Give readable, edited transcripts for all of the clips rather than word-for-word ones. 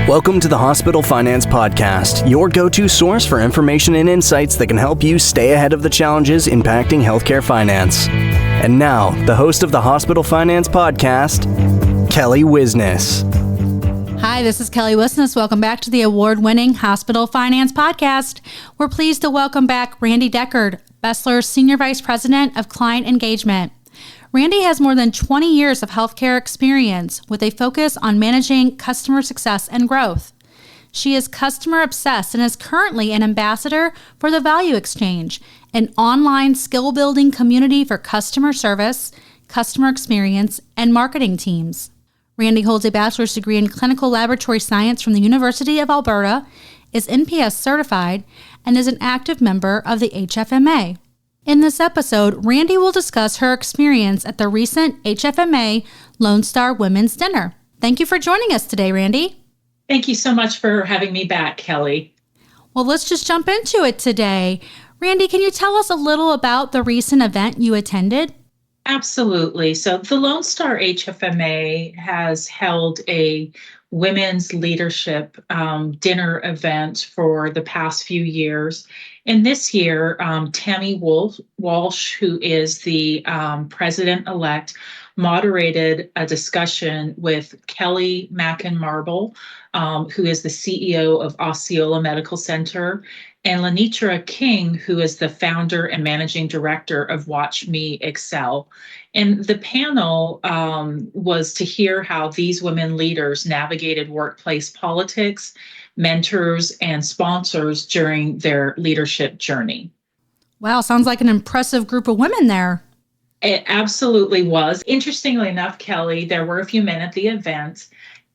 Welcome to the Hospital Finance Podcast, your go-to source for information and insights that can help you stay ahead of the challenges impacting healthcare finance. And now, the host of the Hospital Finance Podcast, Kelly Wisness. Hi, this is Kelly Wisness. Welcome back to the award-winning Hospital Finance Podcast. We're pleased to welcome back Randi Deckard, Besler's Senior Vice President of Client Engagement. Randi has more than 20 years of healthcare experience with a focus on managing customer success and growth. She is customer obsessed and is currently an ambassador for the Value Exchange, an online skill-building community for customer service, customer experience, and marketing teams. Randi holds a bachelor's degree in clinical laboratory science from the University of Alberta, is NPS certified, and is an active member of the HFMA. In this episode, Randi will discuss her experience at the recent HFMA Lone Star Women's Dinner. Thank you for joining us today, Randi. Thank you so much for having me back, Kelly. Well, let's just jump into it today. Randi, can you tell us a little about the recent event you attended? Absolutely. So the Lone Star HFMA has held a women's leadership dinner event for the past few years. And this year, Tammy Walsh, who is the president-elect, moderated a discussion with Kelly Mackin-Marble, who is the CEO of Osceola Medical Center, and Lenitra King, who is the founder and managing director of Watch Me Excel. And the panel was to hear how these women leaders navigated workplace politics, mentors, and sponsors during their leadership journey. Wow, sounds like an impressive group of women there. It absolutely was. Interestingly enough, Kelly, there were a few men at the event,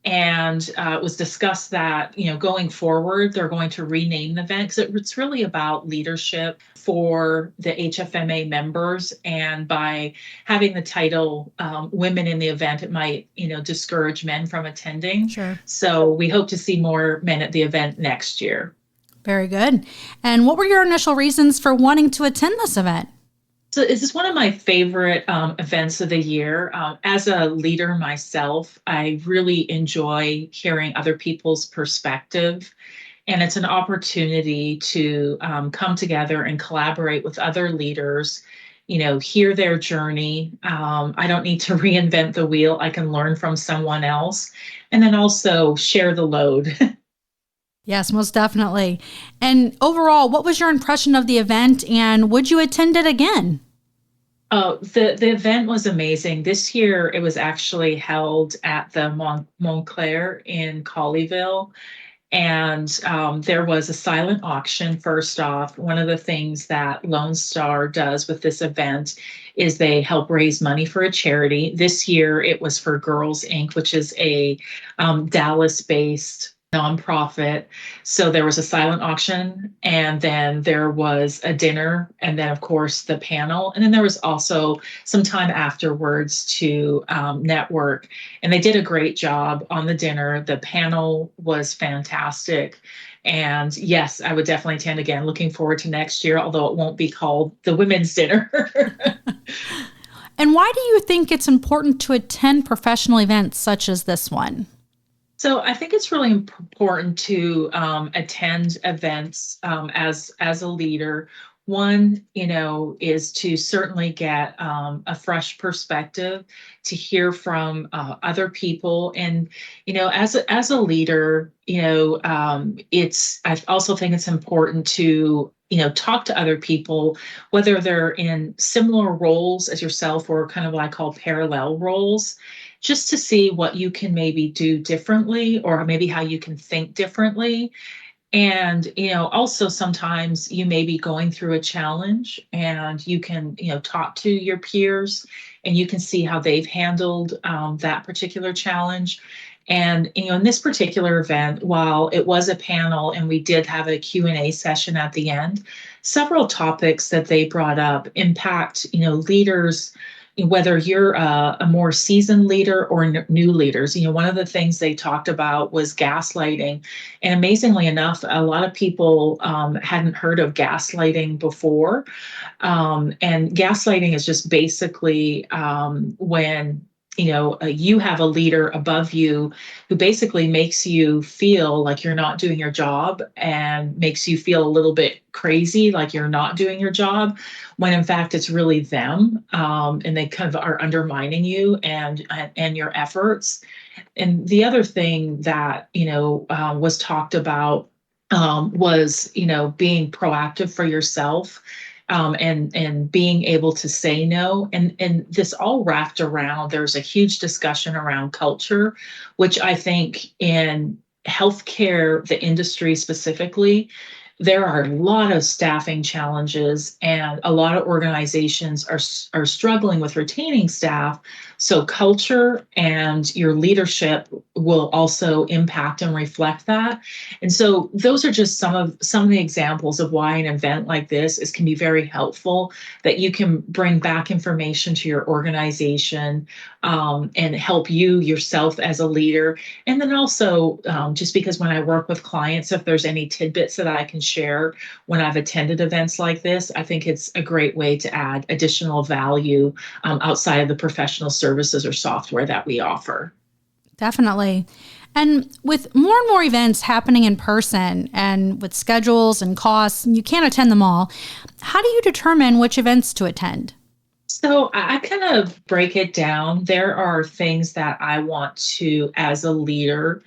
and it was discussed that, going forward, they're going to rename the event because it's really about leadership for the HFMA members. And by having the title women in the event, it might, discourage men from attending. Sure. So we hope to see more men at the event next year. Very good. And what were your initial reasons for wanting to attend this event? So this is one of my favorite events of the year. As a leader myself, I really enjoy hearing other people's perspective. And it's an opportunity to come together and collaborate with other leaders, hear their journey. I don't need to reinvent the wheel. I can learn from someone else and then also share the load. Yes, most definitely. And overall, what was your impression of the event and would you attend it again? The event was amazing. This year, it was actually held at the Montclair in Colleyville. And there was a silent auction. First off, one of the things that Lone Star does with this event is they help raise money for a charity. This year, it was for Girls Inc., which is a Dallas-based nonprofit. So there was a silent auction, and then there was a dinner, and then of course the panel, and then there was also some time afterwards to network. And they did a great job on the dinner. The panel was fantastic. And yes, I would definitely attend again. Looking forward to next year, although it won't be called the Women's Dinner. And why do you think it's important to attend professional events such as this one? So I think it's really important to attend events as a leader. One, is to certainly get a fresh perspective, to hear from other people, and as a leader, I also think it's important to talk to other people, whether they're in similar roles as yourself or kind of what I call parallel roles, just to see what you can maybe do differently or maybe how you can think differently. And, also sometimes you may be going through a challenge and you can, talk to your peers and you can see how they've handled that particular challenge. And, in this particular event, while it was a panel and we did have a Q&A session at the end, several topics that they brought up impact, leaders, whether you're a more seasoned leader or new leaders. One of the things they talked about was gaslighting. And amazingly enough, a lot of people hadn't heard of gaslighting before. And gaslighting is just basically when you have a leader above you who basically makes you feel like you're not doing your job and makes you feel a little bit crazy, like you're not doing your job, when in fact it's really them, and they kind of are undermining you and your efforts. And the other thing that was talked about was being proactive for yourself, and being able to say no. And this all wrapped around, there's a huge discussion around culture, which I think in healthcare, the industry specifically, there are a lot of staffing challenges, and a lot of organizations are struggling with retaining staff. So culture and your leadership will also impact and reflect that. And so those are just some of the examples of why an event like this can be very helpful, that you can bring back information to your organization, and help you yourself as a leader. And then also, just because when I work with clients, if there's any tidbits that I can share when I've attended events like this, I think it's a great way to add additional value, outside of the professional services or software that we offer. Definitely. And with more and more events happening in person and with schedules and costs, you can't attend them all. How do you determine which events to attend? So I kind of break it down. There are things that I want to, as a leader,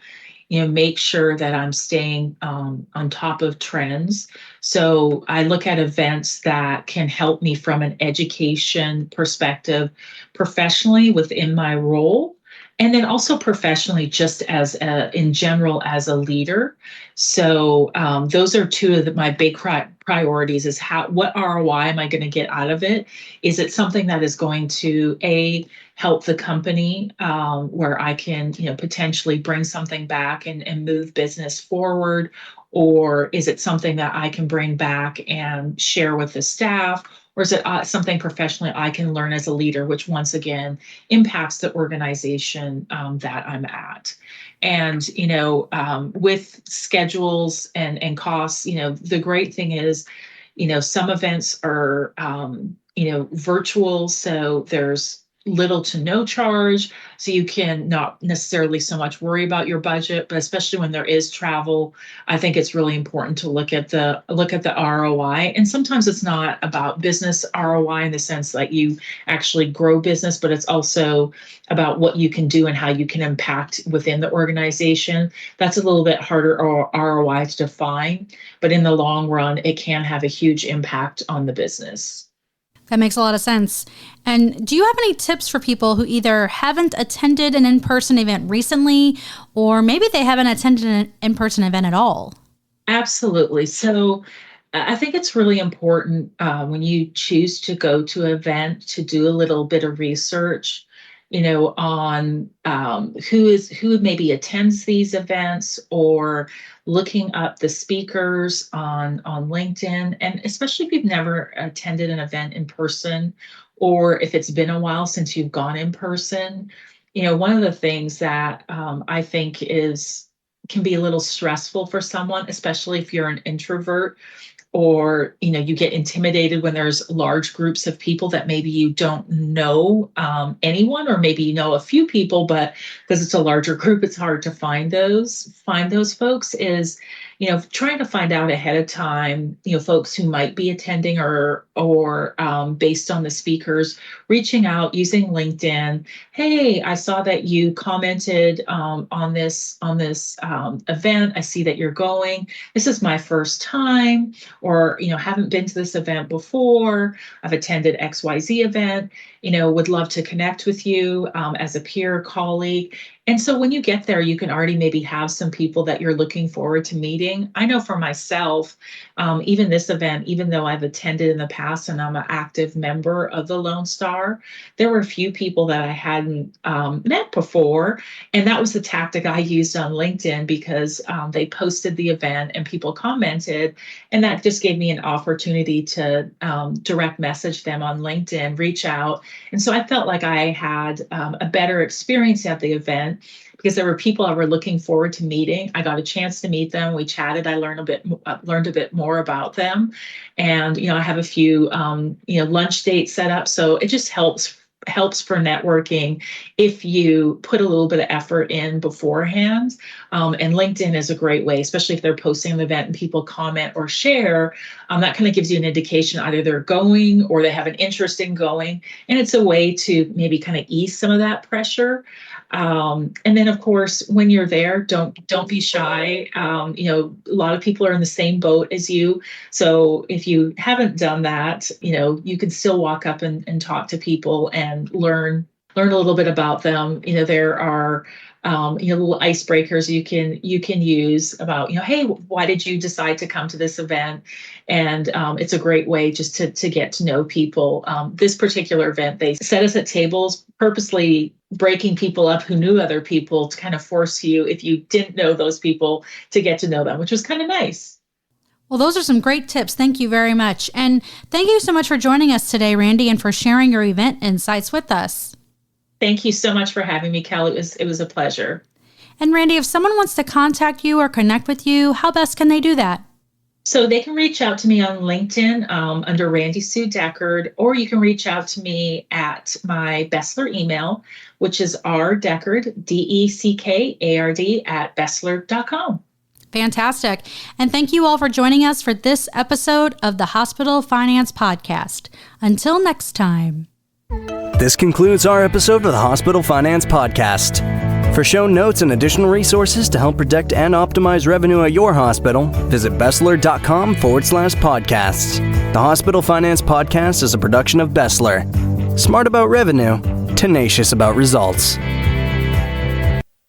make sure that I'm staying on top of trends. So I look at events that can help me from an education perspective, professionally within my role, and then also professionally, just in general as a leader. So those are two of my big priorities: is what ROI am I going to get out of it? Is it something that is going to help the company, where I can potentially bring something back and move business forward? Or is it something that I can bring back and share with the staff? Or is it something professionally I can learn as a leader, which once again impacts the organization that I'm at? And with schedules and costs, the great thing is, some events are virtual, so there's little to no charge, so you can not necessarily so much worry about your budget. But especially when there is travel, I think it's really important to look at the ROI. And sometimes it's not about business ROI in the sense that you actually grow business, but it's also about what you can do and how you can impact within the organization. That's a little bit harder ROI to define, but in the long run, it can have a huge impact on the business. That makes a lot of sense. And do you have any tips for people who either haven't attended an in-person event recently, or maybe they haven't attended an in-person event at all? Absolutely. So I think it's really important, when you choose to go to an event, to do a little bit of research, on who maybe attends these events, or looking up the speakers on LinkedIn. And especially if you've never attended an event in person, or if it's been a while since you've gone in person, one of the things that I think can be a little stressful for someone, especially if you're an introvert, or you get intimidated when there's large groups of people that maybe you don't know anyone, or maybe you know a few people, but because it's a larger group, it's hard to find those folks. Is trying to find out ahead of time, folks who might be attending, or based on the speakers, reaching out using LinkedIn. Hey, I saw that you commented on this event. I see that you're going. This is my first time, or haven't been to this event before. I've attended XYZ event. Would love to connect with you as a peer colleague. And so when you get there, you can already maybe have some people that you're looking forward to meeting. I know for myself, even this event, even though I've attended in the past and I'm an active member of the Lone Star, there were a few people that I hadn't met before. And that was the tactic I used on LinkedIn, because they posted the event and people commented. And that just gave me an opportunity to direct message them on LinkedIn, reach out. And so I felt like I had a better experience at the event, because there were people I were looking forward to meeting. I got a chance to meet them. We chatted. I learned a bit more about them, and I have a few lunch dates set up. So it just helps helps for networking if you put a little bit of effort in beforehand. And LinkedIn is a great way, especially if they're posting an event and people comment or share. That kind of gives you an indication either they're going or they have an interest in going. And it's a way to maybe kind of ease some of that pressure. And then, of course, when you're there, don't be shy. A lot of people are in the same boat as you. So if you haven't done that, you can still walk up and talk to people and learn a little bit about them. There are little icebreakers you can use about, hey, why did you decide to come to this event? And it's a great way just to get to know people. This particular event, they set us at tables, purposely breaking people up who knew other people to kind of force you, if you didn't know those people, to get to know them, which was kind of nice. Well, those are some great tips. Thank you very much. And thank you so much for joining us today, Randi, and for sharing your event insights with us. Thank you so much for having me, Cal. It was a pleasure. And Randi, if someone wants to contact you or connect with you, how best can they do that? So they can reach out to me on LinkedIn under Randi Sue Deckard, or you can reach out to me at my Besler email, which is rdeckard, DECKARD, @besler.com. Fantastic. And thank you all for joining us for this episode of the Hospital Finance Podcast. Until next time. This concludes our episode of the Hospital Finance Podcast. For show notes and additional resources to help protect and optimize revenue at your hospital, visit Besler.com/podcasts. The Hospital Finance Podcast is a production of Besler. Smart about revenue, tenacious about results.